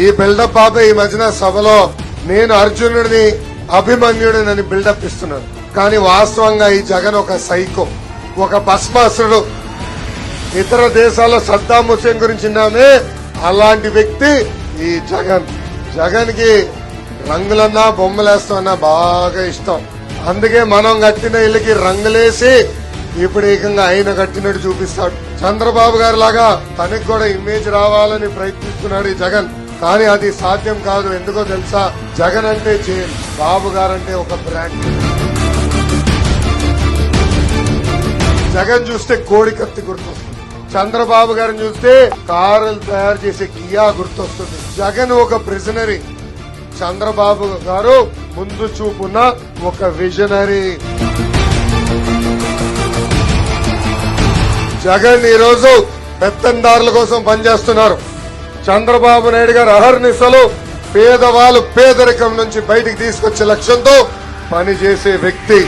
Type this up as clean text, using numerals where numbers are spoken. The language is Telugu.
ఈ బిల్డప్ బాబా ఈ మధ్యన సభలో నేను అర్జునుడిని అభిమన్యుడిని బిల్డప్ ఇస్తున్నాను. కానీ వాస్తవంగా ఈ జగన్ ఒక సైకో, ఒక భస్మాసురుడు. ఇతర దేశాల్లో సద్దాం హుసేన్ గురించి విన్నామే, అలాంటి వ్యక్తి ఈ జగన్. జగన్ కి రంగులన్నా బొమ్మలేస్తామన్నా బాగా ఇష్టం. అందుకే మనం కట్టిన ఇళ్ళకి రంగులేసి ఇప్పుడు ఏకంగా ఆయన కట్టినట్టు చూపిస్తాడు. చంద్రబాబు గారి లాగా తనకి కూడా ఇమేజ్ రావాలని ప్రయత్నిస్తున్నాడు ఈ జగన్. కానీ అది సాధ్యం కాదు. ఎందుకో తెలుసా? జగన్ అంటే జైలు, బాబు గారంటే ఒక బ్రాండ్. జగన్ చూస్తే కోడి కత్తి గుర్తొస్తుంది, చంద్రబాబు గారిని చూస్తే కారులు తయారు చేసే కియా గుర్తొస్తుంది. జగన్ ఒక ప్రిజనరీ, చంద్రబాబు గారు ముందు చూపున్న ఒక విజనరీ. జగన్ ఈ రోజు పెత్తందారుల కోసం పనిచేస్తున్నారు. చంద్రబాబు నాయుడు గారు అహర్నిశలు పేదవాళ్ళు పేదరికం నుంచి బయటికి తీసుకొచ్చే లక్ష్యంతో పనిచేసే వ్యక్తి.